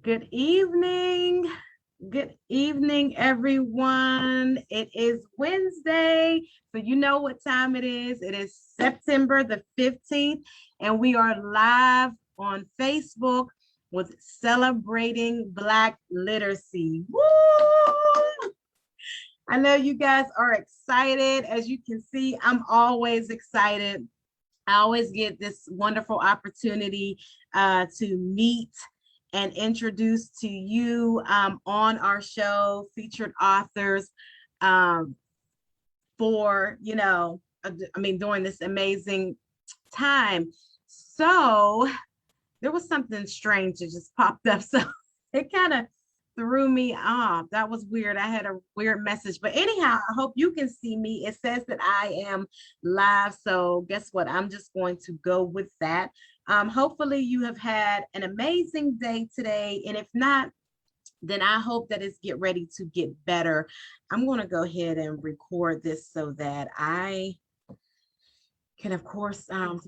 Good evening. Good evening, everyone. It is Wednesday, so you know what time it is. It is September the 15th, and we are live on Facebook with Celebrating Black Literacy. Woo! I know you guys are excited. As you can see, I'm always excited. I always get this wonderful opportunity to meet and introduce to you on our show featured authors um, for, during this amazing time. So there was something strange that just popped up. So it kind of threw me off. That was weird. I had a weird message. But anyhow, I hope you can see me. It says that I am live. So guess what? I'm just going to go with that. Hopefully you have had an amazing day today. And if not, then I hope that it's get ready to get better. I'm going to go ahead and record this so that I can, of course, hear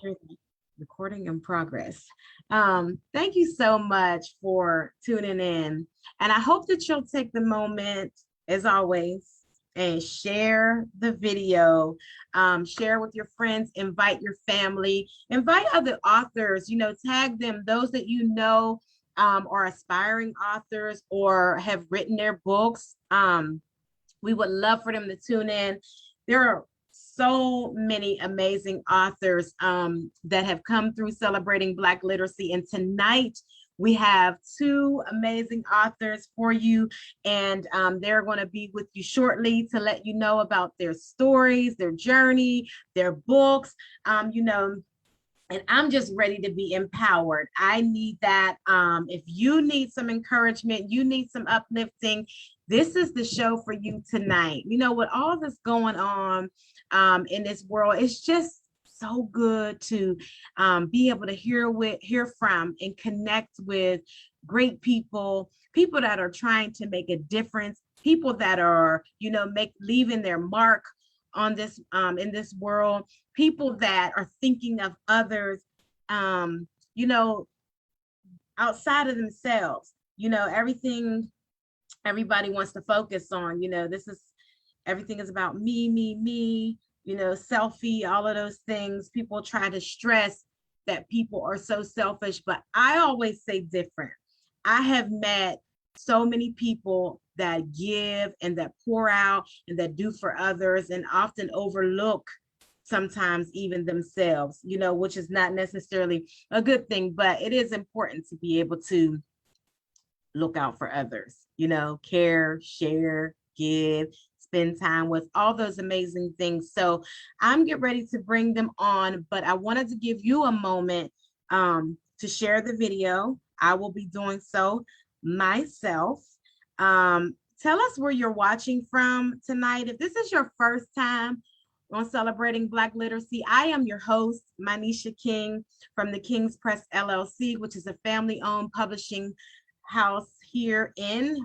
the recording in progress. Thank you so much for tuning in. And I hope that you'll take the moment, as always, and share the video, share with your friends, invite your family, invite other authors, tag them, those that are aspiring authors or have written their books. We would love for them to tune in. There are so many amazing authors that have come through Celebrating Black Literacy. And tonight we have two amazing authors for you, and they're going to be with you shortly to let you know about their stories, their journey, their books. And I'm just ready to be empowered. I need that. If you need some encouragement, you need some uplifting, this is the show for you tonight. With all this going on in this world, it's just so good to be able to hear from and connect with great people that are trying to make a difference, people that are, leaving their mark on this in this world, people that are thinking of others, you know, outside of themselves. Everybody wants to focus on, this is everything is about me, selfie, all of those things. People try to stress that people are so selfish, but I always say different. I have met so many people that give and that pour out and that do for others and often overlook sometimes even themselves, which is not necessarily a good thing, but it is important to be able to look out for others, care, share, give, spend time with, all those amazing things. So I'm getting ready to bring them on, but I wanted to give you a moment to share the video. I will be doing so myself. Tell us where you're watching from tonight. If this is your first time on Celebrating Black Literacy, I am your host, Manisha King from the King's Press LLC, which is a family-owned publishing house here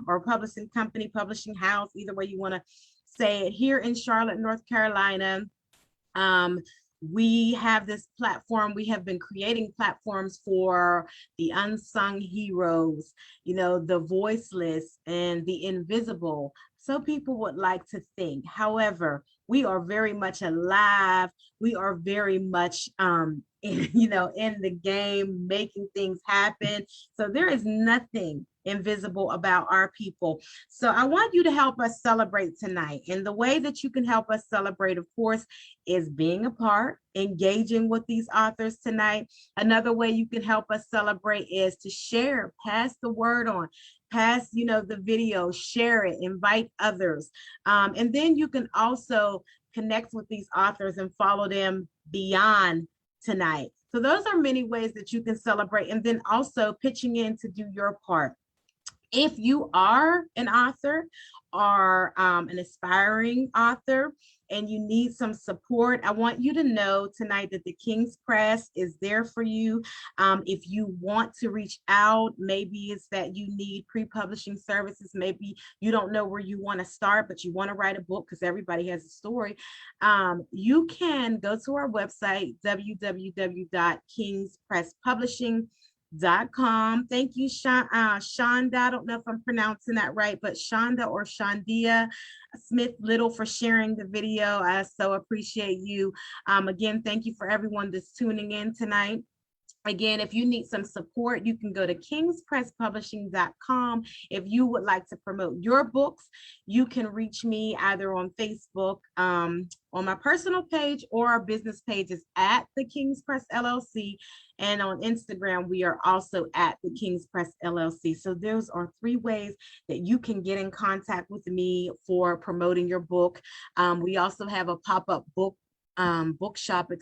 or publishing company, publishing house, either way you want to say it, here in Charlotte, North Carolina. We have this platform. We have been creating platforms for the unsung heroes, the voiceless and the invisible. So people would like to think. However, we are very much alive. We are very much in the game, making things happen. So there is nothing invisible about our people. So I want you to help us celebrate tonight. And the way that you can help us celebrate, of course, is being a part, engaging with these authors tonight. Another way you can help us celebrate is to share, pass the word on, pass, the video, share it, invite others. And then you can also connect with these authors and follow them beyond tonight. So those are many ways that you can celebrate, and then also pitching in to do your part. If you are an author or an aspiring author and you need some support, I want you to know tonight that the King's Press is there for you. If you want to reach out, maybe it's that you need pre-publishing services. Maybe you don't know where you want to start, but you want to write a book because everybody has a story. You can go to our website, www.kingspresspublishing.com. Thank you, Shonda. I don't know if I'm pronouncing that right, but Shonda or Shondia Smith Little for sharing the video. I so appreciate you. Again, thank you for everyone that's tuning in tonight. Again, if you need some support, you can go to kingspresspublishing.com. If you would like to promote your books, you can reach me either on Facebook, on my personal page, or our business page is at the King's Press LLC. And on Instagram, we are also at the King's Press LLC. So those are 3 ways that you can get in contact with me for promoting your book. We also have a pop-up bookshop,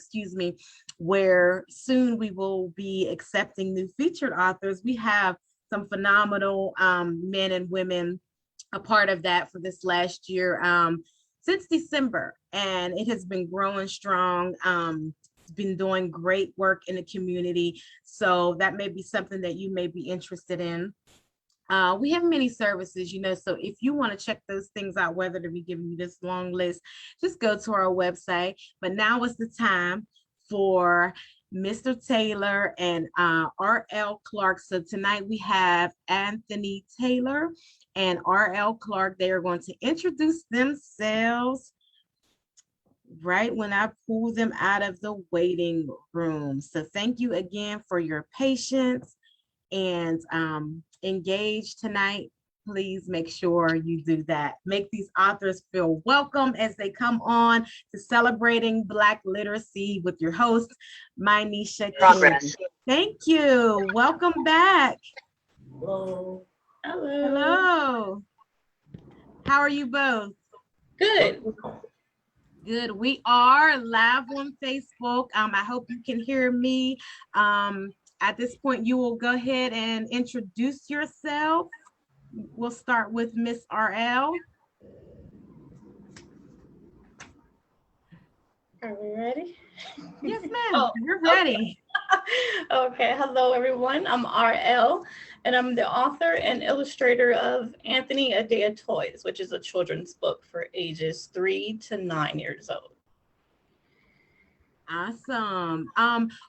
where soon we will be accepting new featured authors. We have some phenomenal men and women a part of that for this last year, since December, and it has been growing strong. It's been doing great work in the community, so that may be something that you may be interested in. We have many services, so if you want to check those things out, whether to be giving you this long list, just go to our website. But now is the time for Mr. Taylor and R.L. Clark. So tonight we have Anthony Taylor and R.L. Clark. They are going to introduce themselves right when I pull them out of the waiting room. So thank you again for your patience and engage tonight. Please make sure you do that. Make these authors feel welcome as they come on to Celebrating Black Literacy with your host, Mynisha King. Thank you. Welcome back. Hello. Hello. Hello. How are you both? Good. Good. We are live on Facebook. I hope you can hear me. At this point, you will go ahead and introduce yourself. We'll start with Miss RL. Are we ready? Yes, ma'am. We're ready. Okay. Hello, everyone. I'm RL, and I'm the author and illustrator of Anthony A Day of Toys, which is a children's book for ages 3 to 9 years old. Awesome.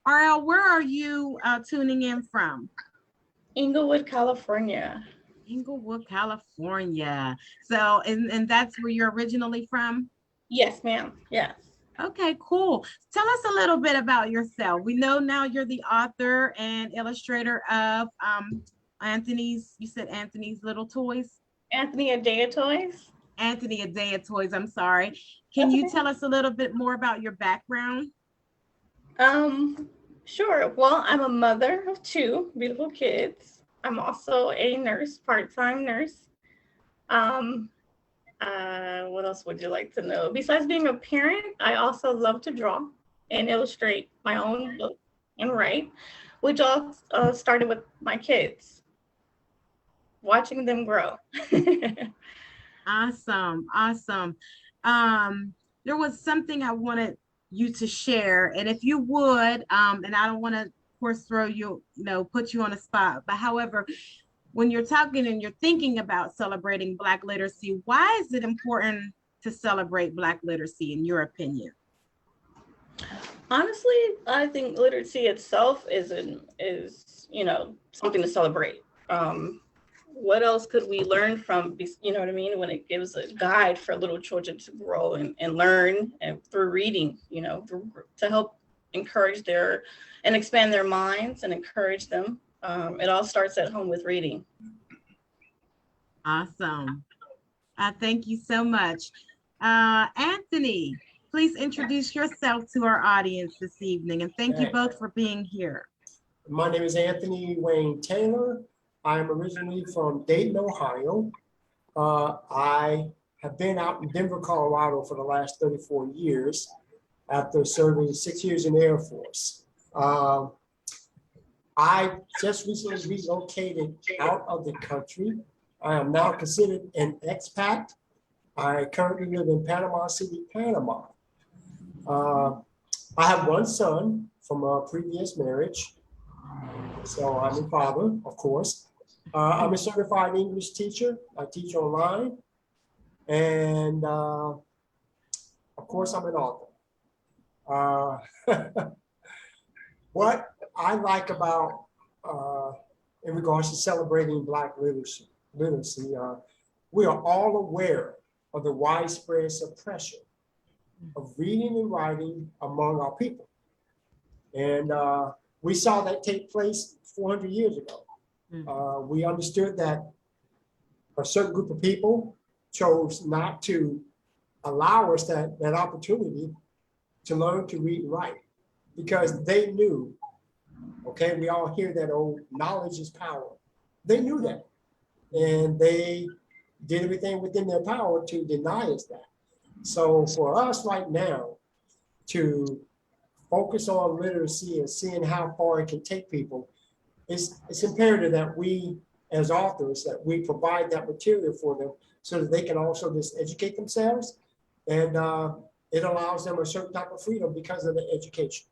RL, where are you tuning in from? Inglewood, California. Inglewood, California. So, and that's where you're originally from? Yes, ma'am. Yes. Okay, cool. Tell us a little bit about yourself. We know now you're the author and illustrator of you said Anthony's Little Toys? Anthony A Day of Toys? Anthony A Day of Toys, I'm sorry. Can you tell us a little bit more about your background? Sure. Well, I'm a mother of 2 beautiful kids. I'm also a nurse, part-time nurse. What else would you like to know? Besides being a parent, I also love to draw and illustrate my own book and write, which all started with my kids, watching them grow. Awesome. There was something I wanted you to share, and if you would, and I don't want to, of course, put you on a spot, but however, when you're talking and you're thinking about celebrating Black literacy, why is it important to celebrate Black literacy, in your opinion? Honestly, I think literacy itself is something to celebrate. What else could we learn from, what I mean, when it gives a guide for little children to grow and learn, and through reading, to help encourage and expand their minds and encourage them. It all starts at home with reading. Awesome. Thank you so much. Anthony, please introduce yourself to our audience this evening, and thank you both for being here. My name is Anthony Wayne Taylor. I am originally from Dayton, Ohio. I have been out in Denver, Colorado for the last 34 years after serving 6 years in the Air Force. I just recently relocated out of the country. I am now considered an expat. I currently live in Panama City, Panama. I have 1 son from a previous marriage. So I'm a father, of course. I'm a certified English teacher. I teach online. And of course, I'm an author. What I like about in regards to celebrating Black literacy. We are all aware of the widespread suppression of reading and writing among our people. And we saw that take place 400 years ago. We understood that a certain group of people chose not to allow us that opportunity to learn to read and write because they knew, okay, we all hear that old knowledge is power. They knew that. And they did everything within their power to deny us that. So for us right now to focus on literacy and seeing how far it can take people, it's imperative that we as authors, that we provide that material for them so that they can also just educate themselves. And it allows them a certain type of freedom because of the education.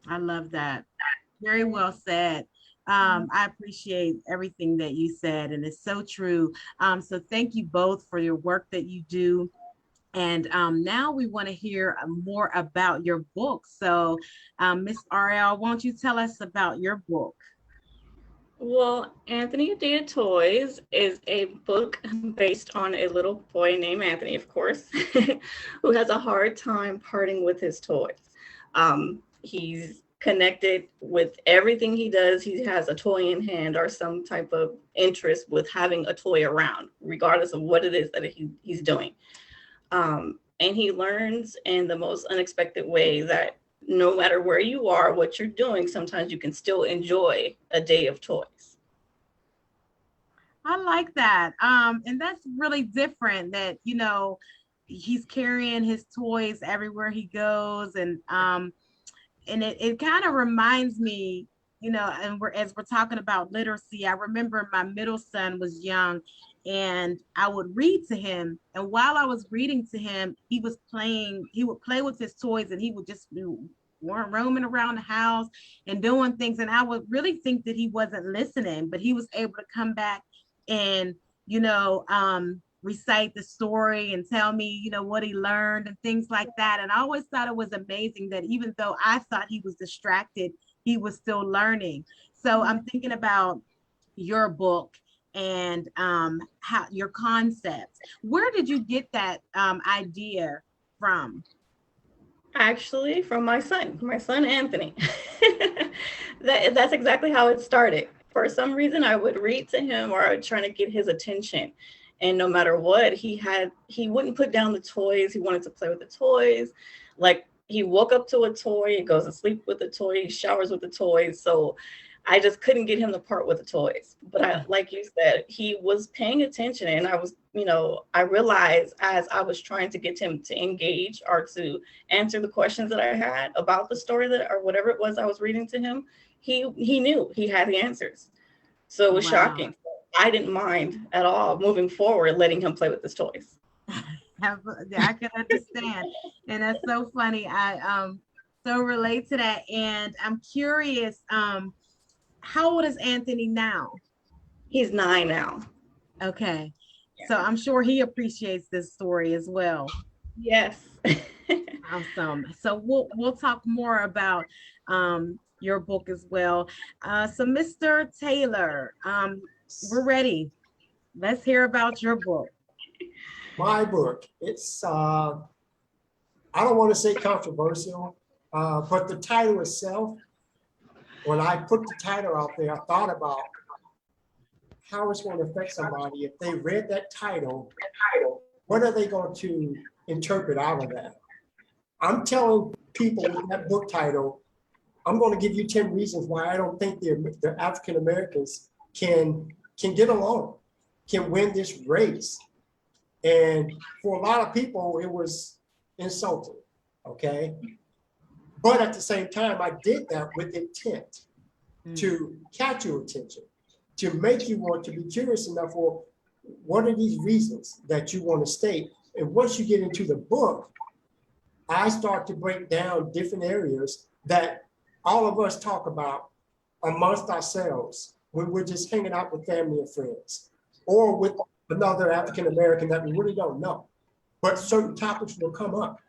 I love that. Very well said. I appreciate everything that you said, and it's so true. So thank you both for your work that you do. And now we want to hear more about your book. So Miss RL, won't you tell us about your book? Well, Anthony Data Toys is a book based on a little boy named Anthony, of course, who has a hard time parting with his toys. He's connected with everything he does. He has a toy in hand or some type of interest with having a toy around, regardless of what it is that he's doing. And he learns in the most unexpected way that no matter where you are, what you're doing, sometimes you can still enjoy a day of toys. I like that. And that's really different that, you know, he's carrying his toys everywhere he goes. And it kind of reminds me, you know, and as we're talking about literacy, I remember my middle son was young and I would read to him. And while I was reading to him, he would play with his toys and he would just roaming around the house and doing things. And I would really think that he wasn't listening, but he was able to come back and, you know, recite the story and tell me, you know, what he learned and things like that. And I always thought it was amazing that even though I thought he was distracted, he was still learning. So I'm thinking about your book and how your concepts. Where did you get that idea from? Actually, from my son Anthony. That's exactly how it started. For some reason, I would read to him or I would try to get his attention. And no matter what, he wouldn't put down the toys. He wanted to play with the toys. Like he woke up to a toy, he goes to sleep with the toy, he showers with the toys. So I just couldn't get him to part with the toys. But like you said, he was paying attention. And I was, you know, I realized as I was trying to get him to engage or to answer the questions that I had about the story or whatever it was I was reading to him, he knew he had the answers. So it was shocking. I didn't mind at all moving forward, letting him play with his toys. I can understand. And that's so funny. I so relate to that. And I'm curious, how old is Anthony now? He's 9 now. Okay. Yeah. So I'm sure he appreciates this story as well. Yes. Awesome. So we'll talk more about your book as well. So Mr. Taylor, we're ready. Let's hear about your book. My book, it's, I don't want to say controversial, but the title itself, when I put the title out there, I thought about how it's going to affect somebody. If they read that title, what are they going to interpret out of that? I'm telling people with that book title, I'm going to give you 10 reasons why I don't think the African Americans can get along, can win this race. And for a lot of people, it was insulting, okay? But at the same time, I did that with intent to catch your attention, to make you want to be curious enough for what are these reasons that you want to state. And once you get into the book, I start to break down different areas that all of us talk about amongst ourselves when we're just hanging out with family and friends, or with another African American that we really don't know. But certain topics will come up.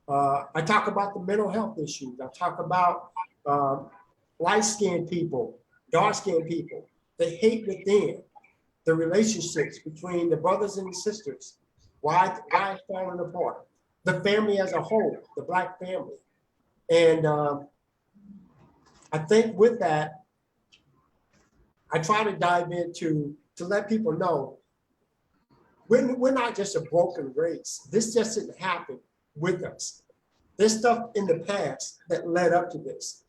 I talk about the mental health issues. I talk about light-skinned people dark-skinned people, the hate within, the relationships between the brothers and the sisters, why it's falling apart, the family as a whole, the Black family. And I think with that, I try to dive into to let people know we're not just a broken race. This just didn't happen with us. There's stuff in the past that led up to this.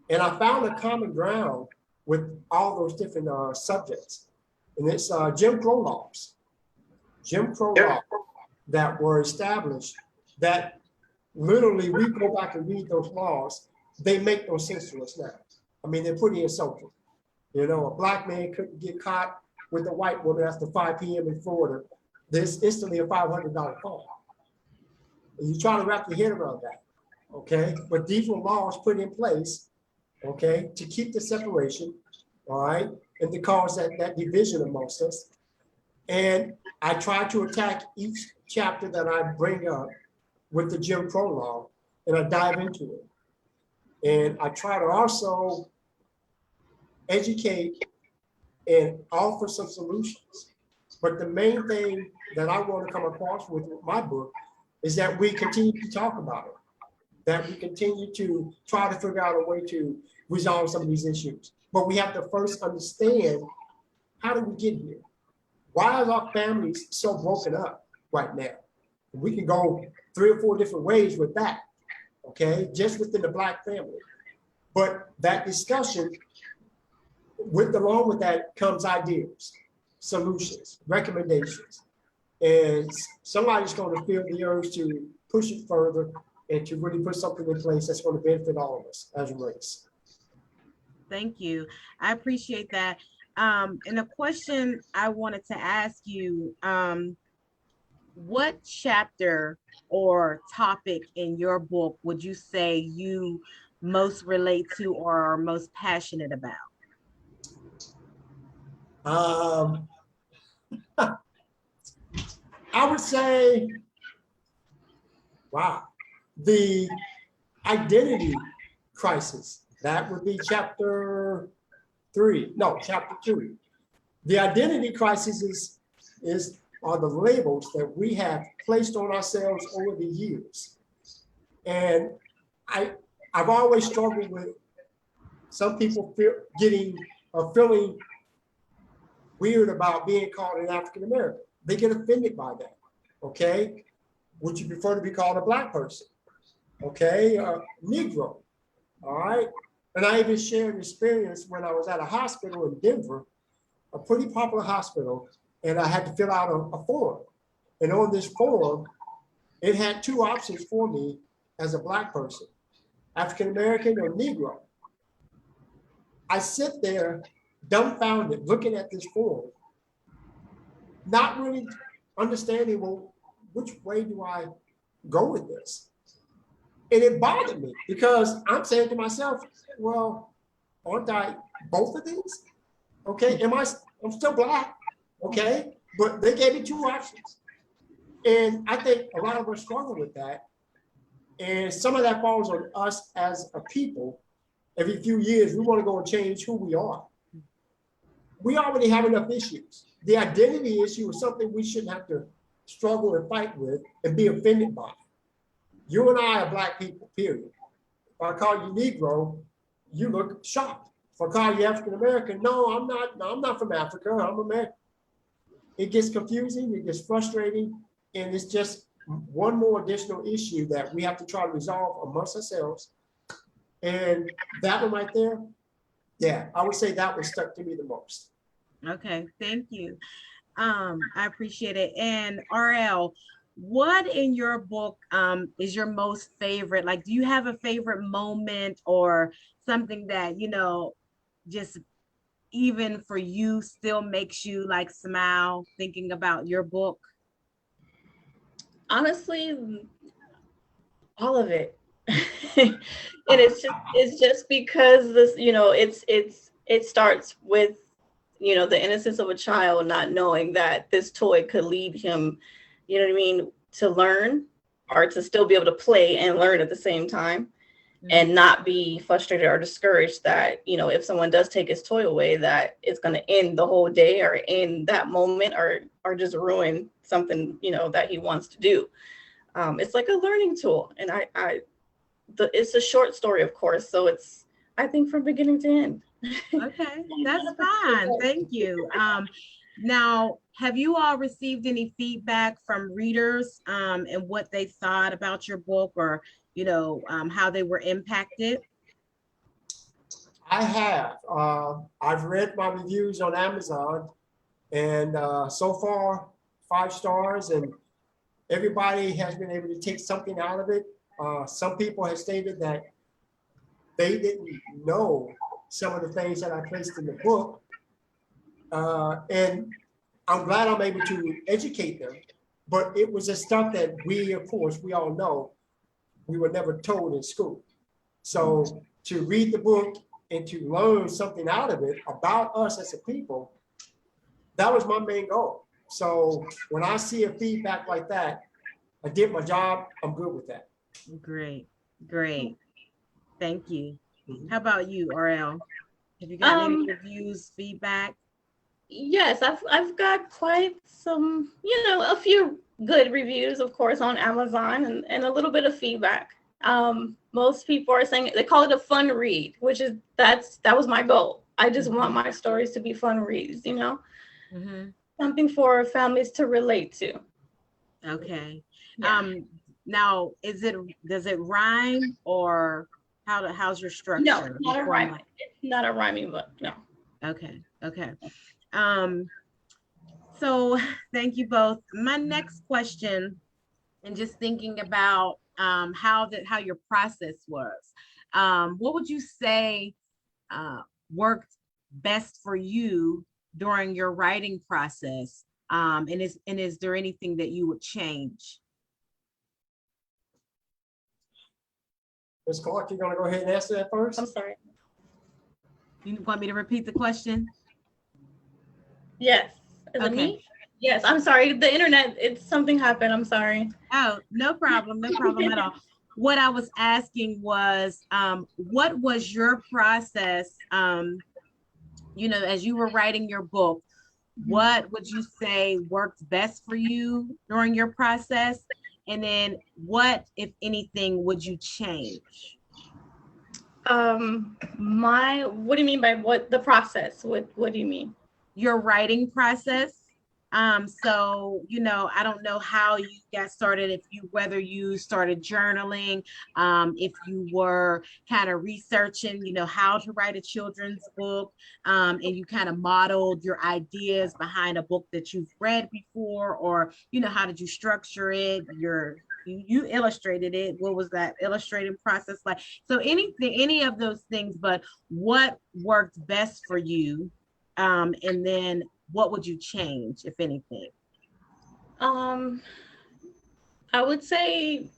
And I found a common ground with all those different subjects. And it's Jim Crow laws. Jim Crow laws that were established that literally we go back and read those laws, they make no sense to us now. I mean, they're pretty insulting. You know, a Black man couldn't get caught with a white woman after 5 p.m. in Florida. There's instantly a $500 fine. And you try to wrap your head around that, okay? But these were laws put in place, okay, to keep the separation, all right, and to cause that division amongst us. And I try to attack each chapter that I bring up with the Jim Crow law, and I dive into it. And I try to also educate and offer some solutions. But the main thing that I want to come across with my book is that we continue to talk about it, that we continue to try to figure out a way to resolve some of these issues. But we have to first understand, how did we get here? Why are our families so broken up right now? We can go 3 or 4 different ways with that, okay, just within the Black family. But that discussion, along with that comes ideas, solutions, recommendations. And somebody's going to feel the urge to push it further and to really put something in place that's going to benefit all of us as a race. Thank you. I appreciate that. And a question I wanted to ask you, what chapter or topic in your book would you say you most relate to or are most passionate about? I would say, wow, the identity crisis. That would be chapter 3. No, chapter 2. The identity crisis are the labels that we have placed on ourselves over the years. And I've always struggled with some people feeling weird about being called an African American. They get offended by that, okay? Would you prefer to be called a Black person? Okay, Negro, all right? And I even shared an experience when I was at a hospital in Denver, a pretty popular hospital, and I had to fill out a form. And on this form, it had 2 options for me as a Black person, African American or Negro. I sit there dumbfounded looking at this form, not really understanding, well, which way do I go with this? And it bothered me because I'm saying to myself, well, aren't I both of these? Okay, I'm still Black, okay? But they gave me 2 options. And I think a lot of us struggle with that. And some of that falls on us as a people. Every few years, we want to go and change who we are. We already have enough issues. The identity issue is something we shouldn't have to struggle and fight with and be offended by. You and I are Black people, period. If I call you Negro, you look shocked. If I call you African American, no, I'm not from Africa, I'm American. It gets confusing, it gets frustrating, and it's just one more additional issue that we have to try to resolve amongst ourselves. And that one right there, yeah, I would say that one stuck to me the most. Okay, thank you. I appreciate it. And RL, what in your book is your most favorite? Like, do you have a favorite moment or something that, you know, just even for you still makes you like smile thinking about your book? Honestly, all of it. And it's just because this, you know, it starts with, you know, the innocence of a child not knowing that this toy could lead him, you know what I mean, to learn or to still be able to play and learn at the same time. and not be frustrated or discouraged that, you know, if someone does take his toy away, that it's going to end the whole day or end that moment or just ruin something, you know, that he wants to do. It's like a learning tool. And it's a short story, of course. So it's, I think, from beginning to end. Okay, that's fine. Thank you. Now, have you all received any feedback from readers and what they thought about your book, or how they were impacted? I have. I've read my reviews on Amazon, and so far, 5 stars, and everybody has been able to take something out of it. Some people have stated that they didn't know some of the things that I placed in the book. And I'm glad I'm able to educate them, but it was just stuff that we, of course, we all know we were never told in school. So to read the book and to learn something out of it about us as a people, that was my main goal. So when I see a feedback like that, I did my job, I'm good with that. Great, great. Thank you. Mhm. How about you, RL? Have you got any reviews, feedback? Yes, I've got quite some, a few good reviews, of course, on Amazon and a little bit of feedback. Most people are saying they call it a fun read, which is that was my goal. I just want my stories to be fun reads, something for families to relate to. Okay. Yeah. Now does it rhyme, or how's your structure? No, not a rhyming. It's not a rhyming book. No. Okay. So thank you both. My next question, and just thinking about how your process was, what would you say worked best for you during your writing process? And is there anything that you would change? Ms. Clark, you're gonna go ahead and answer that first? I'm sorry. You want me to repeat the question? Yes. Is it me? Yes, I'm sorry. The internet, something happened. I'm sorry. Oh, no problem. No problem at all. What I was asking was, what was your process, as you were writing your book, what would you say worked best for you during your process? And then what, if anything, would you change? What do you mean by the process? What do you mean? Your writing process. So, I don't know how you got started, whether you started journaling, if you were kind of researching, how to write a children's book, and you kind of modeled your ideas behind a book that you've read before, or, how did you structure it? You illustrated it. What was that illustrating process like? So any of those things, but what worked best for you? And then what would you change, if anything? I would say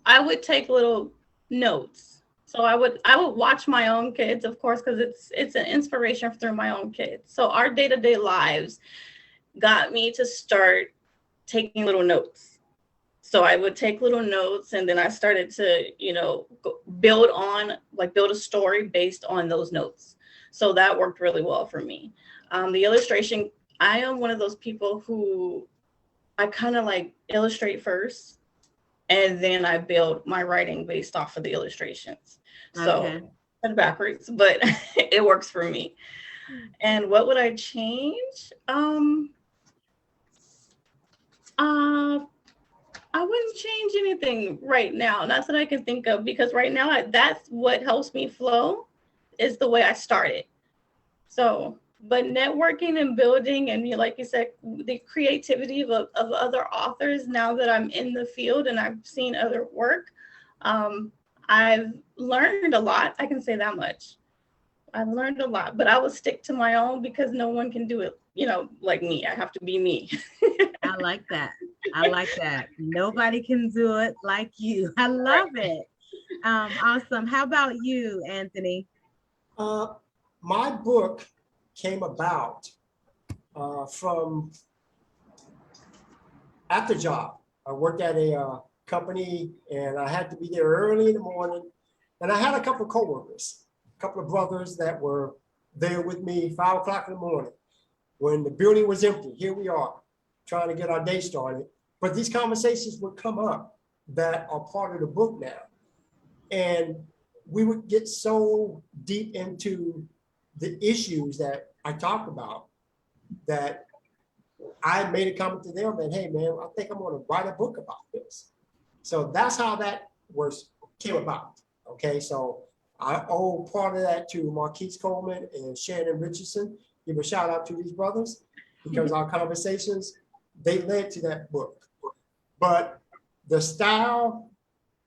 I would take little notes. So I would watch my own kids, of course, because it's an inspiration through my own kids. So our day-to-day lives got me to start taking little notes. So I would take little notes, and then I started to, build a story based on those notes. So that worked really well for me. The illustration, I am one of those people who I kind of like illustrate first, and then I build my writing based off of the illustrations. So it's backwards, but it works for me. And what would I change? I wouldn't change anything right now. Not that I can think of, because right now that's what helps me flow, is the way I started. So, but networking and building, and like you said, the creativity of other authors, now that I'm in the field and I've seen other work, I've learned a lot. I can say that much. I've learned a lot, but I will stick to my own, because no one can do it, like me. I have to be me. I like that. Nobody can do it like you. I love it. Awesome. How about you, Anthony? My book came about from at the job. I worked at a company, and I had to be there early in the morning, And I had a couple of coworkers, a couple of brothers that were there with me 5 o'clock in the morning when the building was empty. Here we are trying to get our day started. But these conversations would come up that are part of the book now. And we would get so deep into the issues that I talk about that I made a comment to them that, hey man, I think I'm gonna write a book about this. So that's how that came about. Okay, so I owe part of that to Marquise Coleman and Shannon Richardson. Give a shout out to these brothers because our conversations, they led to that book. But the style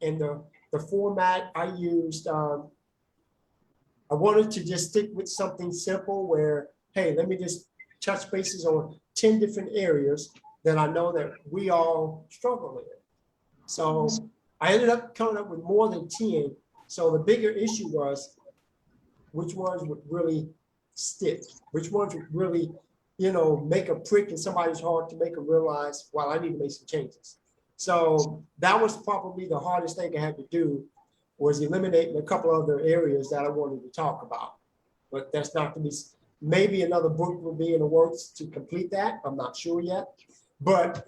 and the format I used, I wanted to just stick with something simple where, hey, let me just touch bases on 10 different areas that I know that we all struggle with. So I ended up coming up with more than 10. So the bigger issue was which ones would really stick, which ones would really, make a prick in somebody's heart to make them realize, well, I need to make some changes. So that was probably the hardest thing I had to do, was eliminating a couple other areas that I wanted to talk about. But that's not to be, maybe another book will be in the works to complete that. I'm not sure yet. But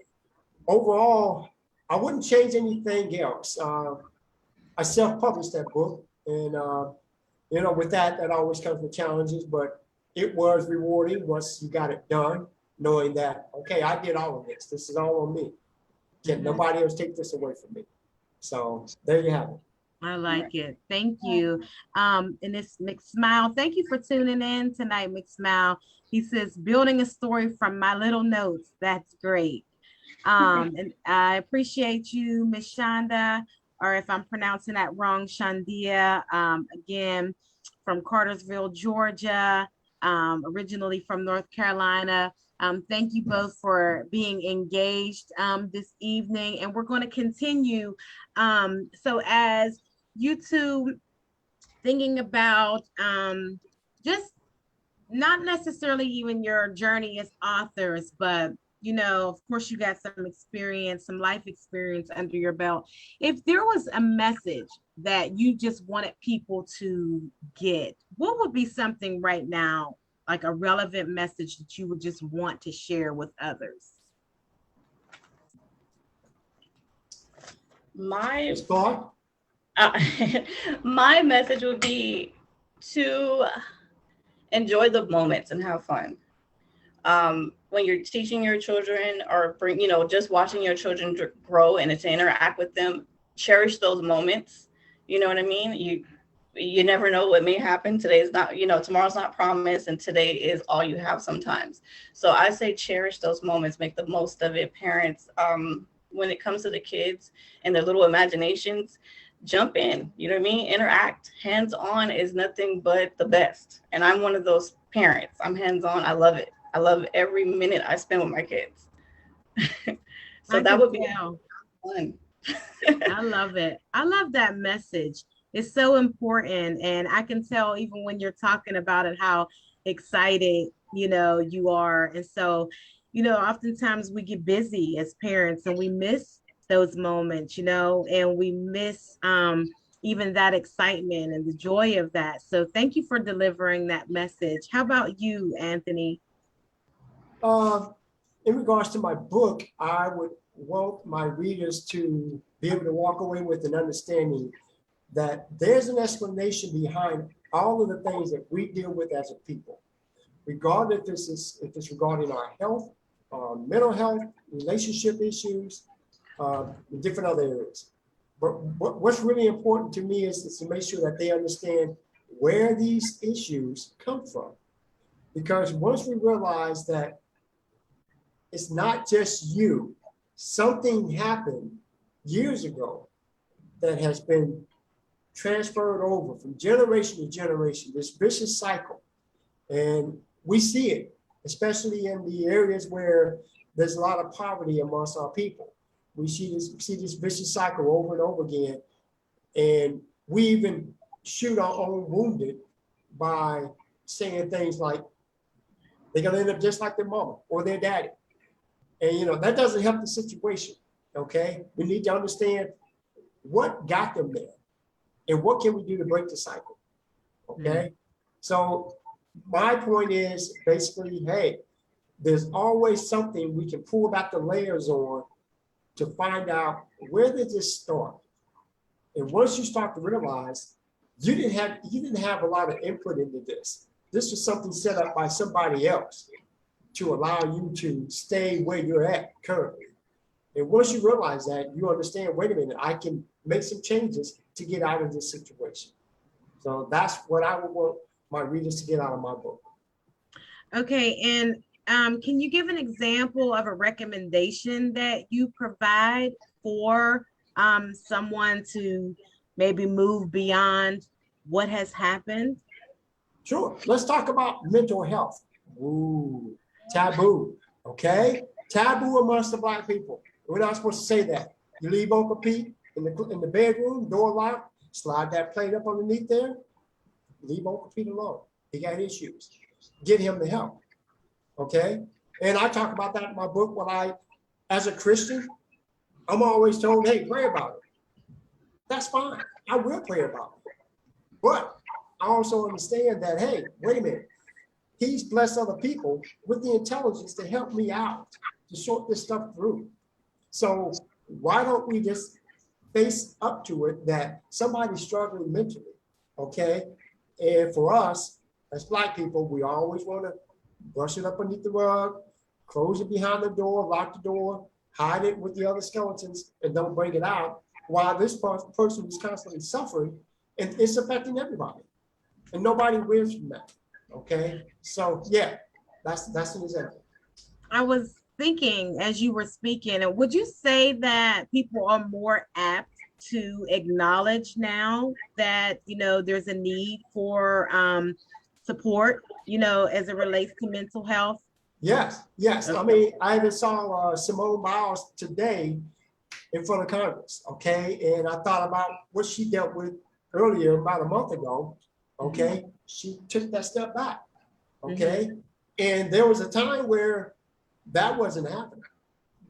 overall, I wouldn't change anything else. I self-published that book, and with that always comes with challenges, but it was rewarding once you got it done, knowing that, okay, I did all of this. This is all on me. Can nobody else take this away from me? So there you have it. I like it. Thank you. And it's McSmile. Thank you for tuning in tonight, McSmile. He says, building a story from my little notes. That's great. And I appreciate you, Miss Shonda, or if I'm pronouncing that wrong, Shandia, again, from Cartersville, Georgia, originally from North Carolina. Thank you both for being engaged this evening, and we're going to continue. So as you two thinking about just not necessarily even your journey as authors, but of course you got some experience, some life experience under your belt. If there was a message that you just wanted people to get, what would be something right now, like a relevant message that you would just want to share with others? My message would be to enjoy the moments and have fun. When you're teaching your children or just watching your children grow and to interact with them, cherish those moments. You know what I mean? You never know what may happen. Today is not, tomorrow's not promised, and today is all you have sometimes. So I say cherish those moments, make the most of it. Parents, when it comes to the kids and their little imaginations, jump in, you know what I mean? Interact. Hands-on is nothing but the best. And I'm one of those parents. I'm hands-on. I love it. I love every minute I spend with my kids. So that would be fun. I love it. I love that message. It's so important. And I can tell even when you're talking about it, how excited, you are. And so, oftentimes we get busy as parents and we miss those moments, and we miss even that excitement and the joy of that. So thank you for delivering that message. How about you, Anthony? In regards to my book, I would want my readers to be able to walk away with an understanding that there's an explanation behind all of the things that we deal with as a people, regardless if it's regarding our health, mental health, relationship issues, and different other areas. But what's really important to me is to make sure that they understand where these issues come from. Because once we realize that it's not just you, something happened years ago that has been transferred over from generation to generation, this vicious cycle. And we see it, especially in the areas where there's a lot of poverty amongst our people. We see this vicious cycle over and over again. And we even shoot our own wounded by saying things like, they're gonna end up just like their mama or their daddy. And that doesn't help the situation, okay? We need to understand what got them there. And what can we do to break the cycle? Okay. So my point is basically, hey, there's always something we can pull back the layers on to find out where did this start. And once you start to realize you didn't have a lot of input into this. This was something set up by somebody else to allow you to stay where you're at currently. And once you realize that, you understand, wait a minute, I can make some changes to get out of this situation. So that's what I would want my readers to get out of my book. Okay, and can you give an example of a recommendation that you provide for someone to maybe move beyond what has happened? Sure. Let's talk about mental health. Ooh, taboo. Okay? Taboo amongst the Black people. We're not supposed to say that. You leave Uncle Pete in the bedroom, door locked, slide that plate up underneath there, leave Uncle Pete alone. He got issues. Get him the help. Okay? And I talk about that in my book when as a Christian, I'm always told, hey, pray about it. That's fine. I will pray about it. But I also understand that, hey, wait a minute. He's blessed other people with the intelligence to help me out, to sort this stuff through. So why don't we just face up to it that somebody's struggling mentally, okay? And for us, as Black people, we always want to brush it up underneath the rug, close it behind the door, lock the door, hide it with the other skeletons, and don't bring it out, while this person is constantly suffering, and it's affecting everybody. And nobody wins from that, okay? So yeah, that's an example. I was thinking as you were speaking, and would you say that people are more apt to acknowledge now that, there's a need for support, as it relates to mental health? Yes. Okay. I mean, I even saw Simone Biles today in front of Congress, okay? And I thought about what she dealt with earlier, about a month ago, okay? Mm-hmm. She took that step back, okay? Mm-hmm. And there was a time where that wasn't happening.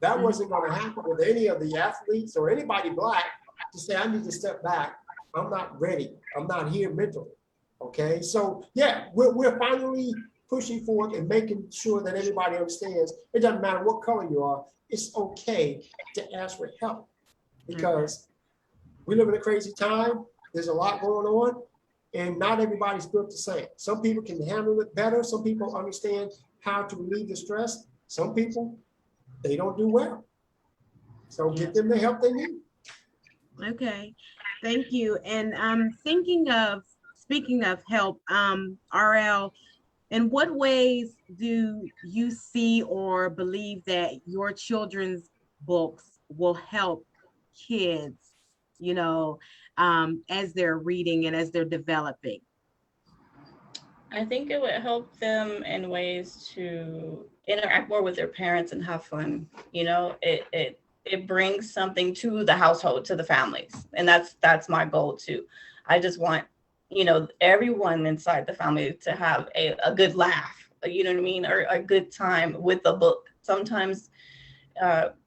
That wasn't going to happen with any of the athletes or anybody Black to say, I need to step back. I'm not ready. I'm not here mentally, okay? So yeah, we're finally pushing forth and making sure that everybody understands it doesn't matter what color you are, it's okay to ask for help, because we live in a crazy time. There's a lot going on, and not everybody's built the same. Some people can handle it better. Some people understand how to relieve the stress. Some people, they don't do well. So get them the help they need. Okay, thank you. And speaking of help, RL, in what ways do you see or believe that your children's books will help kids, as they're reading and as they're developing? I think it would help them in ways to interact more with their parents and have fun. It brings something to the household, to the families. And that's my goal too. I just want, everyone inside the family to have a good laugh, you know what I mean? Or a good time with the book. Sometimes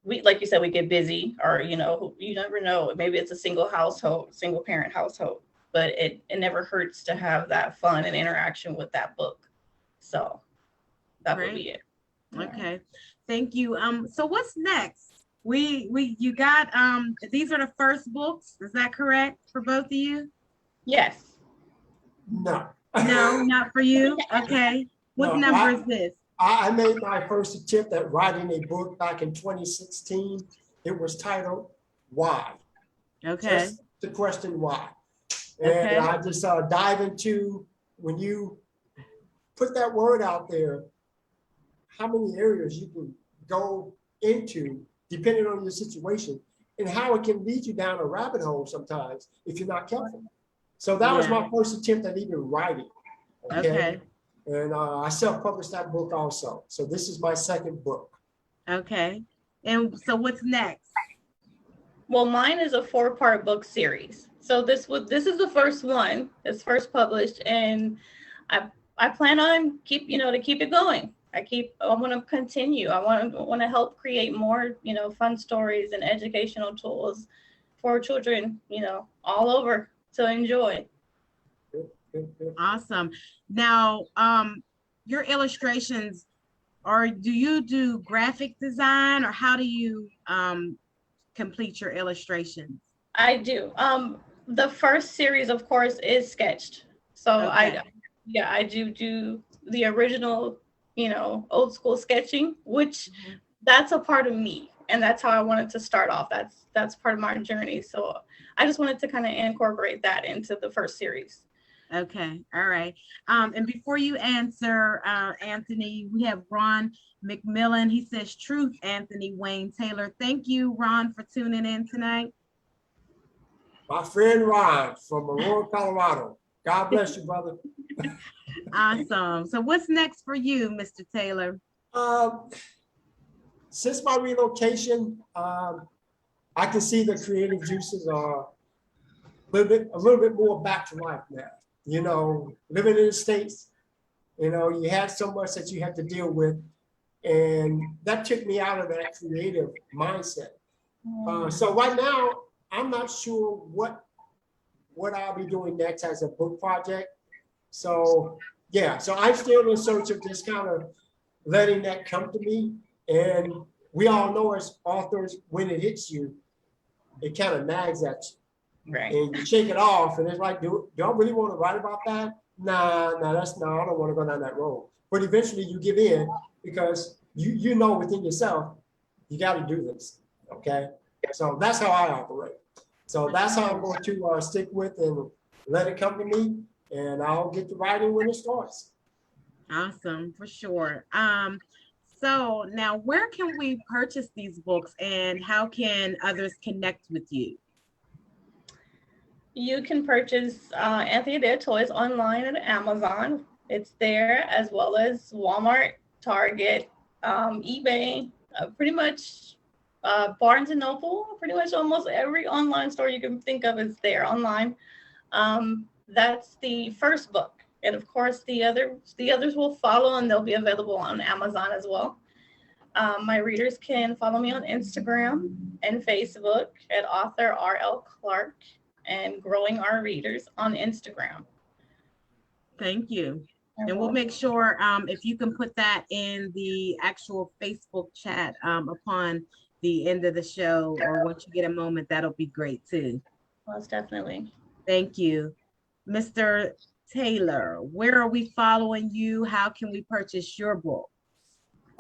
we, like you said, we get busy, or, you never know. Maybe it's a single parent household, but it never hurts to have that fun and interaction with that book. So that would be it. Okay. Thank you. So what's next? You got, these are the first books. Is that correct for both of you? Yes. No. No, not for you. Okay. What number is this? I made my first attempt at writing a book back in 2016. It was titled Why? Okay. Just the question why. And I just dive into, when you put that word out there, how many areas you can go into depending on your situation, and how it can lead you down a rabbit hole sometimes if you're not careful. So that was my first attempt at even writing. Okay. And I self-published that book also. So this is my second book. Okay. And so what's next? Well, mine is a 4-part book series. So this is the first one. It's first published, and I plan on to keep it going. I want to continue. I want to help create more, fun stories and educational tools for children, all over to enjoy. Good, good, good. Awesome. Now, your illustrations, or do you do graphic design, or how do you complete your illustrations? I do. The first series, of course, is sketched. So Okay. I do the original, old school sketching, which Mhm. that's a part of me, and that's how I wanted to start off. That's part of my journey. So I just wanted to kind of incorporate that into the first series. Okay. All right. And before you answer, Anthony, we have Ron McMillan. He says, "Truth, Anthony Wayne Taylor." Thank you, Ron, for tuning in tonight. My friend Ron from Aurora, Colorado. God bless you, brother. Awesome. So what's next for you, Mr. Taylor? Um, since my relocation, I can see the creative juices are a little bit more back to life now. You know, living in the States, you know, you had so much that you had to deal with, and that took me out of that creative mindset. So right now, I'm not sure what I'll be doing next as a book project. So yeah, so I'm still in search of just kind of letting that come to me. And we all know as authors, when it hits you, it kind of nags at you. Right. And you shake it off, and it's like, do I really want to write about that? Nah, I don't want to go down that road. But eventually you give in because you know within yourself, you got to do this. Okay. So that's how I operate. So that's how I'm going to stick with and let it come to me, and I'll get to writing when it starts. Awesome, for sure. So now where can we purchase these books, and how can others connect with you? You can purchase Anthony Dare Toys online at Amazon. It's there, as well as Walmart, Target, eBay, pretty much Barnes and Noble. Pretty much almost every online store you can think of is there online. That's the first book, and of course the others will follow, and they'll be available on Amazon as well. My readers can follow me on Instagram and Facebook at author R.L. Clark, and Growing Our Readers on Instagram. Thank you. And we'll make sure if you can put that in the actual Facebook chat upon the end of the show, or once you get a moment, that'll be great too. Most definitely. Thank you. Mr. Taylor, where are we following you? How can we purchase your book?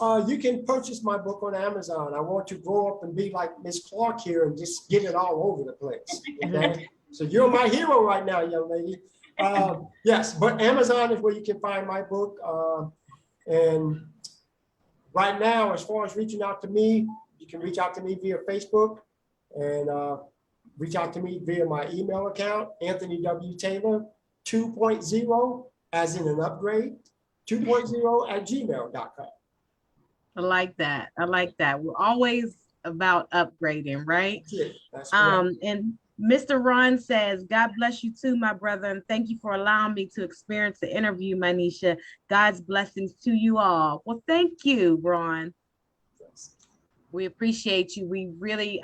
You can purchase my book on Amazon. I want to grow up and be like Miss Clark here and just get it all over the place. Okay. So you're my hero right now, young lady. Yes, but Amazon is where you can find my book. And right now, as far as reaching out to me, you can reach out to me via Facebook, and reach out to me via my email account, Anthony W. Taylor 2.0, as in an upgrade, 2.0 at gmail.com. I like that. I like that. We're always about upgrading, right? That's correct. And Mr. Ron says, "God bless you too, my brother, and thank you for allowing me to experience the interview, Manisha. God's blessings to you all." Well, thank you, Ron. We appreciate you. We really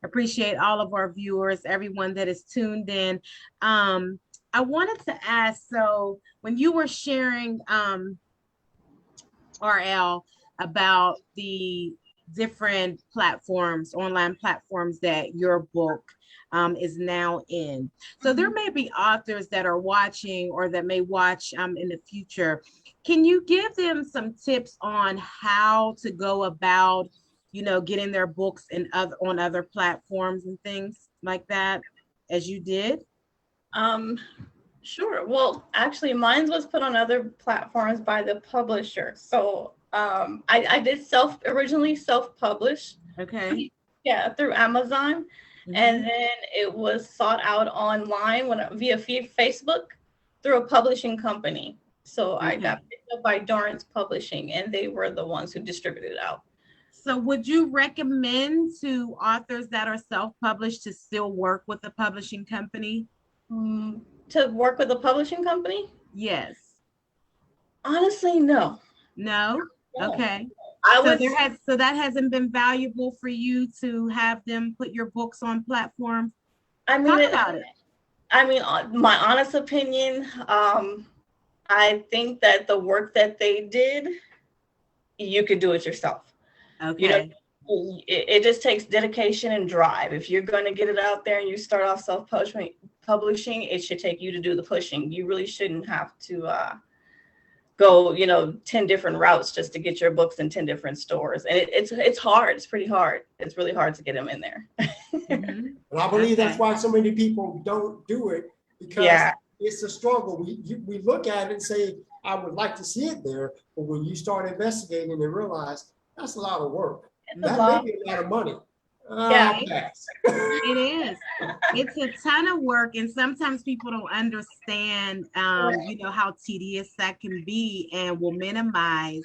appreciate all of our viewers, everyone that is tuned in. I wanted to ask, so when you were sharing, RL, about the different platforms, online platforms that your book is now in. So there may be authors that are watching or that may watch in the future. Can you give them some tips on how to go about, getting their books on other platforms and things like that, as you did? Sure. Well, actually, mine was put on other platforms by the publisher. So I did originally self-publish. Okay. Yeah, through Amazon. Mhm. And then it was sought out online via Facebook through a publishing company. So I got picked up by Dorrance Publishing, and they were the ones who distributed it out. So would you recommend to authors that are self-published to still work with a publishing company? To work with a publishing company? Yes. Honestly, no. No? No. Okay. So that hasn't been valuable for you to have them put your books on platforms? I mean, Talk about it. I mean, my honest opinion, I think that the work that they did, you could do it yourself. You know, Okay. it just takes dedication and drive. If you're going to get it out there and you start off self-publishing, it should take you to do the pushing. You really shouldn't have to go, 10 different routes just to get your books in 10 different stores. And it's hard. It's pretty hard. It's really hard to get them in there. Mhm. And I believe that's Okay. why so many people don't do it, because Yeah. it's a struggle. We look at it and say, I would like to see it there, but when you start investigating and realize that's a lot of work. It's a That may lot. be a lot of money. Yeah. I'll pass. It is. It's a ton of work, and sometimes people don't understand, how tedious that can be, and will minimize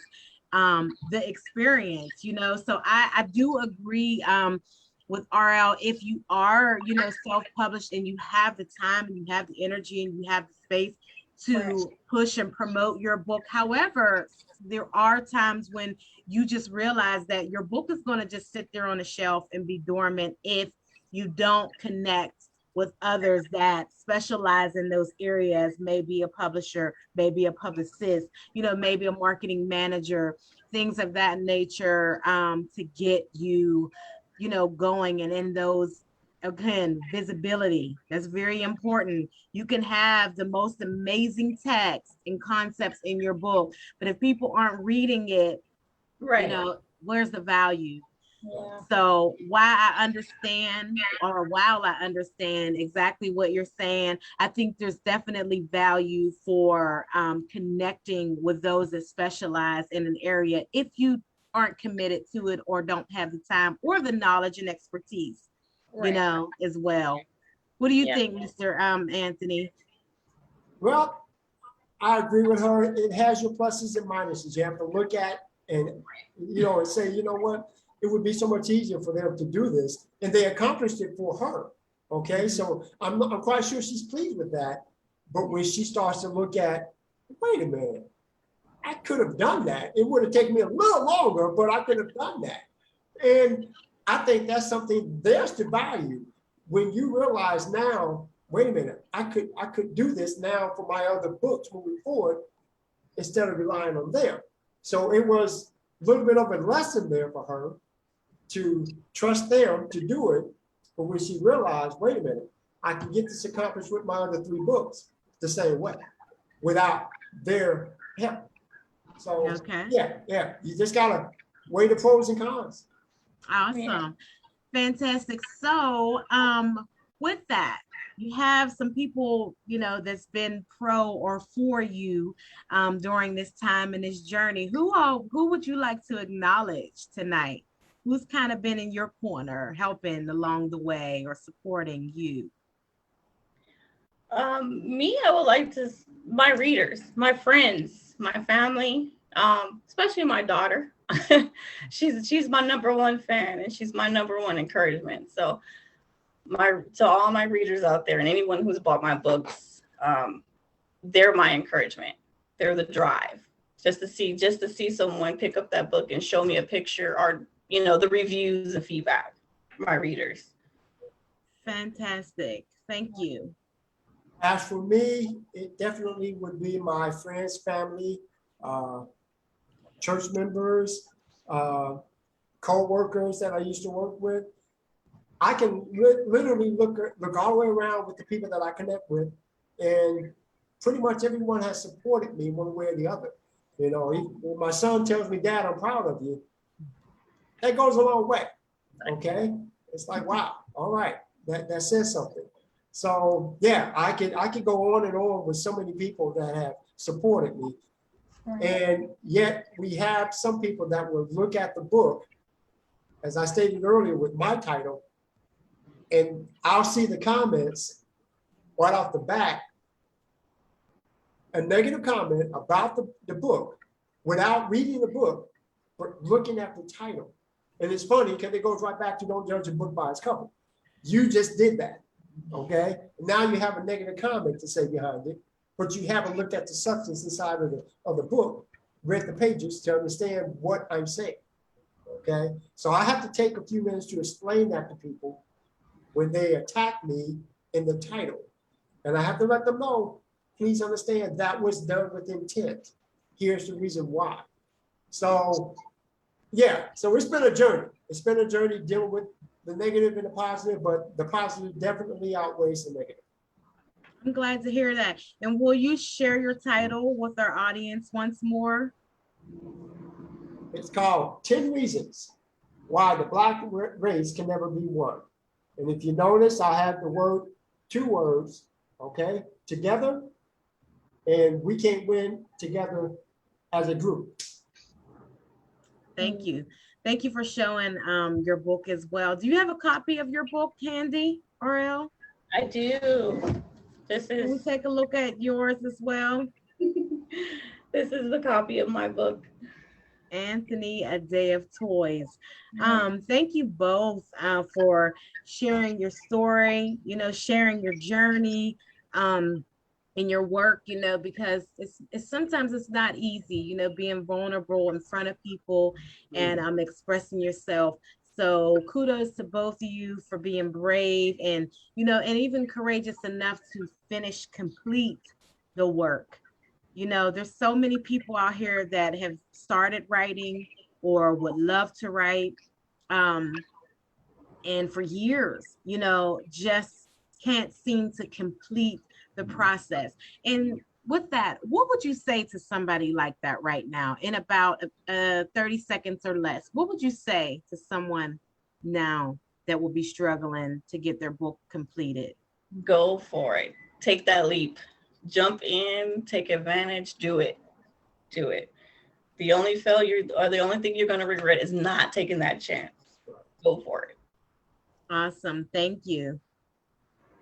the experience. So I do agree with RL. If you are, self-published and you have the time and you have the energy and you have the space to push and promote your book. However, there are times when you just realize that your book is going to just sit there on a shelf and be dormant if you don't connect with others that specialize in those areas, maybe a publisher, maybe a publicist, maybe a marketing manager, things of that nature, to get you, going. And in those, again, visibility, that's very important. You can have the most amazing text and concepts in your book, but if people aren't reading it, Right. where's the value? Yeah. So while I understand exactly what you're saying, I think there's definitely value for connecting with those that specialize in an area if you aren't committed to it or don't have the time or the knowledge and expertise, Right. as well. What do you Yeah. think, Mr. Anthony? Well, I agree with her. It has your pluses and minuses. You have to look at and and say, you know what, it would be so much easier for them to do this, and they accomplished it for her. Okay, so I'm quite sure she's pleased with that. But when she starts to look at, wait a minute, I could have done that. It would have taken me a little longer, but I could have done that. And I think that's something there's to value when you realize now, wait a minute, I could do this now for my other books moving forward instead of relying on them. So it was a little bit of a lesson there for her to trust them to do it. But when she realized, wait a minute, I can get this accomplished with my other 3 books the same way without their help. So Okay. yeah, you just gotta weigh the pros and cons. Awesome. Yeah. Fantastic. So, with that, you have some people, that's been pro or for you during this time and this journey. Who would you like to acknowledge tonight? Who's kind of been in your corner, helping along the way or supporting you? Me, I would like to, my readers, my friends, my family, especially my daughter. she's my number one fan and she's my number one encouragement. So to all my readers out there and anyone who's bought my books, they're my encouragement. They're the drive. Just to see someone pick up that book and show me a picture or, the reviews and feedback, my readers. Fantastic. Thank you. As for me, it definitely would be my friends, family, church members, co-workers that I used to work with. I can literally look all the way around with the people that I connect with, and pretty much everyone has supported me one way or the other. When my son tells me, Dad, I'm proud of you, that goes a long way. Okay, it's like, wow, all right, that says something. So yeah, I could go on and on with so many people that have supported me. And yet we have some people that will look at the book, as I stated earlier with my title, and I'll see the comments right off the bat, a negative comment about the book without reading the book, but looking at the title. And it's funny because it goes right back to don't judge a book by its cover. You just did that, okay? Now you have a negative comment to say behind it, but you haven't looked at the substance inside of the book, read the pages to understand what I'm saying, okay? So I have to take a few minutes to explain that to people when they attack me in the title. And I have to let them know, please understand that was done with intent. Here's the reason why. So yeah, so it's been a journey. It's been a journey dealing with the negative and the positive, but the positive definitely outweighs the negative. I'm glad to hear that. And will you share your title with our audience once more? It's called 10 Reasons Why the Black Race Can Never Be One. And if you notice, I have the word, 2 words, okay, together, and we can't win together as a group. Thank you. Thank you for showing your book as well. Do you have a copy of your book handy, RL? I do. Can we take a look at yours as well? This is the copy of my book. Anthony, A Day of Toys. Thank you both for sharing your story, sharing your journey in your work, because it's sometimes it's not easy, being vulnerable in front of people and expressing yourself. So kudos to both of you for being brave and, and even courageous enough to complete the work. There's so many people out here that have started writing or would love to write. And for years, just can't seem to complete the process. And with that, what would you say to somebody like that right now in about 30 seconds or less? What would you say to someone now that will be struggling to get their book completed? Go for it. Take that leap. Jump in, take advantage, do it. Do it. The only failure or the only thing you're going to regret is not taking that chance. Go for it. Awesome. Thank you.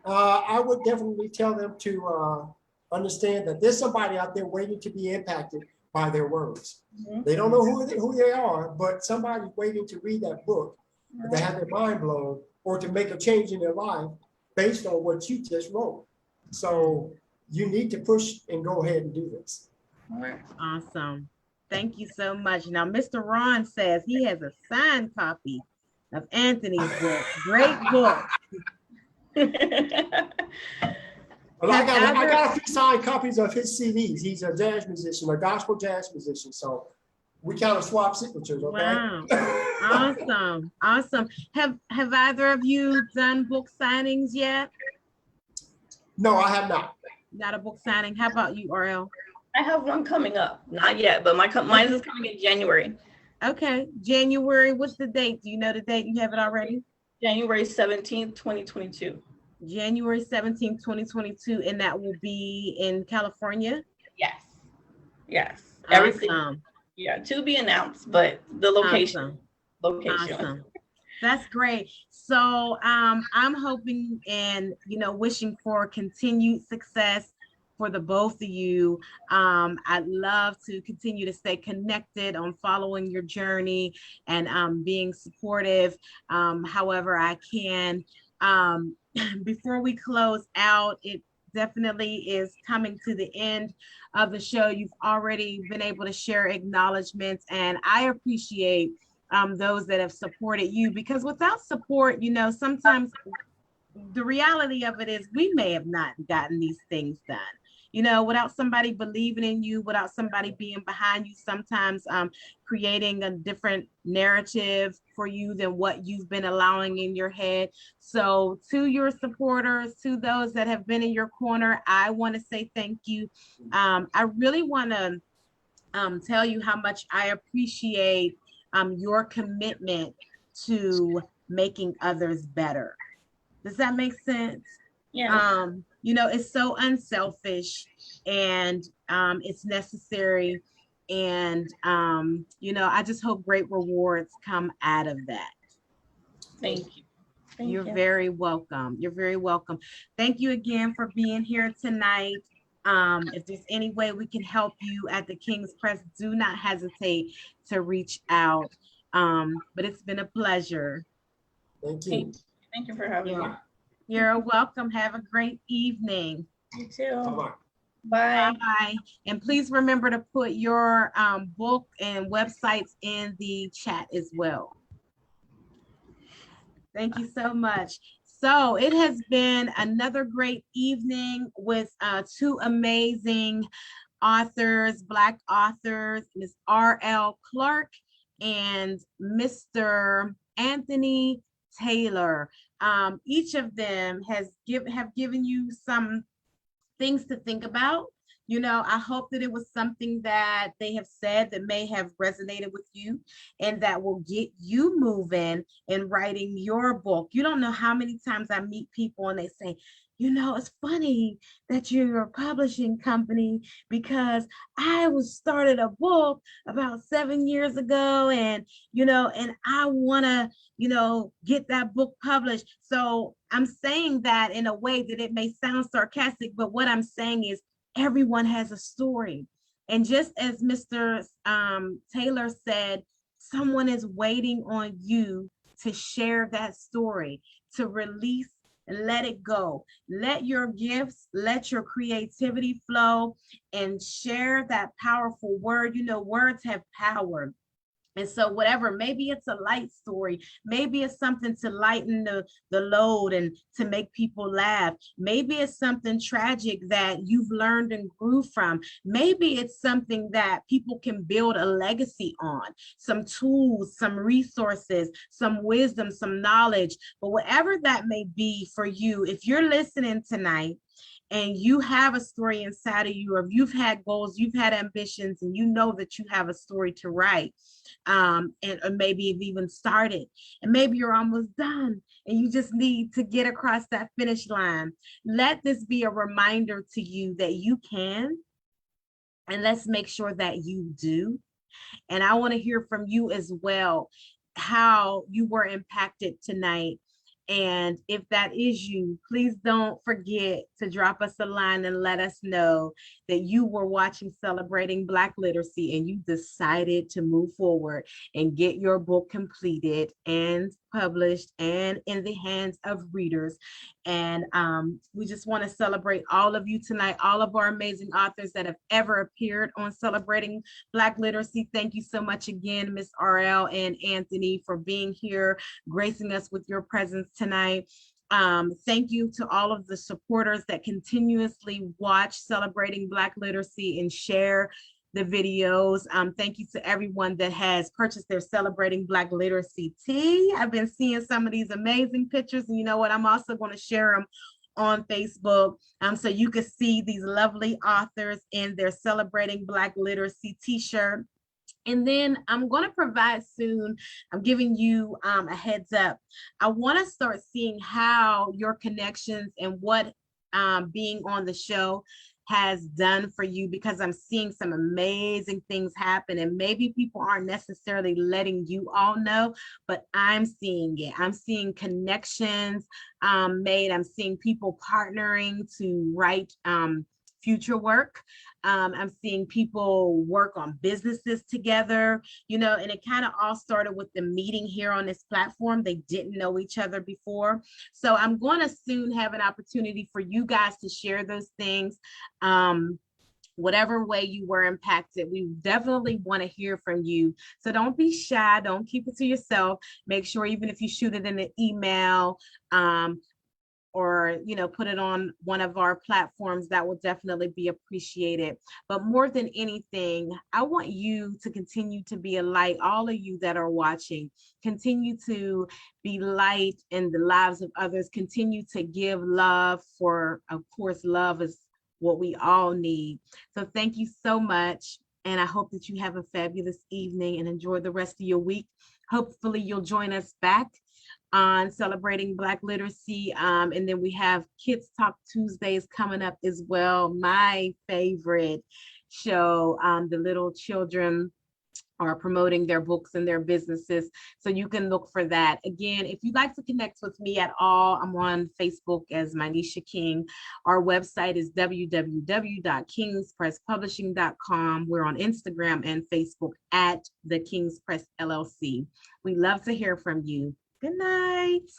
I would definitely tell them to understand that there's somebody out there waiting to be impacted by their words. Mm-hmm. They don't know who they are, but somebody's waiting to read that book, to have their mind blown, or to make a change in their life based on what you just wrote. So you need to push and go ahead and do this. Awesome. Thank you so much. Now, Mr. Ron says he has a signed copy of Anthony's book. Great book. Well, I got a few signed copies of his CDs. He's a jazz musician, a gospel jazz musician. So we kind of swap signatures, okay? Wow. Awesome. Awesome. Have either of you done book signings yet? No, I have not. Not a book signing. How about you, RL? I have one coming up. Not yet, but mine is coming in January. Okay. January. What's the date? Do you know the date? You have it already? January 17th, 2022. January 17th, 2022. And that will be in California? Yes. Yes. Awesome. Everything. Yeah, to be announced, but the location. Awesome. That's great. So I'm hoping and, wishing for continued success for the both of you. I'd love to continue to stay connected on following your journey and being supportive however I can. Before we close out, it definitely is coming to the end of the show. You've already been able to share acknowledgments, and I appreciate those that have supported you, because without support, sometimes the reality of it is we may have not gotten these things done. Without somebody believing in you, without somebody being behind you, sometimes creating a different narrative for you than what you've been allowing in your head. So to your supporters, to those that have been in your corner, I want to say thank you. I really want to tell you how much I appreciate your commitment to making others better. Does that make sense? Yeah. It's so unselfish and it's necessary. And, I just hope great rewards come out of that. Thank you. You're very welcome. You're very welcome. Thank you again for being here tonight. If there's any way we can help you at the King's Press, do not hesitate to reach out. But it's been a pleasure. Thank you. Thank you for having me. You're welcome. Have a great evening. You too. Bye-bye. Bye. Bye. And please remember to put your book and websites in the chat as well. Thank you so much. So it has been another great evening with two amazing authors, Black authors, Ms. R.L. Clark and Mr. Anthony Taylor. Each of them have given you some things to think about. You know, I hope that it was something that they have said that may have resonated with you and that will get you moving in writing your book. You don't know how many times I meet people and they say, you know, it's funny that you're a publishing company because I was started a book about 7 years ago and, you know, and I want to, you know, get that book published. So I'm saying that in a way that it may sound sarcastic, but what I'm saying is everyone has a story. And just as Mr. Taylor said, someone is waiting on you to share that story, to release and let it go. Let your gifts, let your creativity flow and share that powerful word. You know, words have power. And so whatever, maybe it's a light story, maybe it's something to lighten the load and to make people laugh. Maybe it's something tragic that you've learned and grew from. Maybe it's something that people can build a legacy on, some tools, some resources, some wisdom, some knowledge. But whatever that may be for you, if you're listening tonight and you have a story inside of you, or you've had goals, you've had ambitions, and you know that you have a story to write, and or maybe you've even started, and maybe you're almost done, and you just need to get across that finish line. Let this be a reminder to you that you can, and let's make sure that you do. And I want to hear from you as well, how you were impacted tonight. And if that is you, please don't forget to drop us a line and let us know that you were watching Celebrating Black Literacy and you decided to move forward and get your book completed and published and in the hands of readers. And we just want to celebrate all of you tonight, all of our amazing authors that have ever appeared on Celebrating Black Literacy. Thank you so much again, Miss RL and Anthony, for being here, gracing us with your presence tonight. Thank you to all of the supporters that continuously watch Celebrating Black Literacy and share the videos. Thank you to everyone that has purchased their Celebrating Black Literacy tee. I've been seeing some of these amazing pictures, and you know what? I'm also going to share them on Facebook, so you can see these lovely authors in their Celebrating Black Literacy t-shirt. And then I'm going to provide soon, I'm giving you a heads up. I want to start seeing how your connections and what being on the show has done for you, because I'm seeing some amazing things happen, and maybe people aren't necessarily letting you all know, but I'm seeing it. I'm seeing connections made. I'm seeing people partnering to write future work. I'm seeing people work on businesses together, you know, and it kind of all started with the meeting here on this platform. They didn't know each other before. So I'm going to soon have an opportunity for you guys to share those things. Whatever way you were impacted, we definitely want to hear from you. So don't be shy. Don't keep it to yourself. Make sure, even if you shoot it in an email, or, you know, put it on one of our platforms, that will definitely be appreciated. But more than anything, I want you to continue to be a light. All of you that are watching, continue to be light in the lives of others. Continue to give love, for, of course, love is what we all need. So thank you so much. And I hope that you have a fabulous evening and enjoy the rest of your week. Hopefully you'll join us back on Celebrating Black Literacy. And then we have Kids Talk Tuesdays coming up as well. My favorite show. The little children are promoting their books and their businesses. So you can look for that. Again, if you'd like to connect with me at all, I'm on Facebook as Manisha King. Our website is www.kingspresspublishing.com. We're on Instagram and Facebook at The King's Press LLC. We love to hear from you. Good night.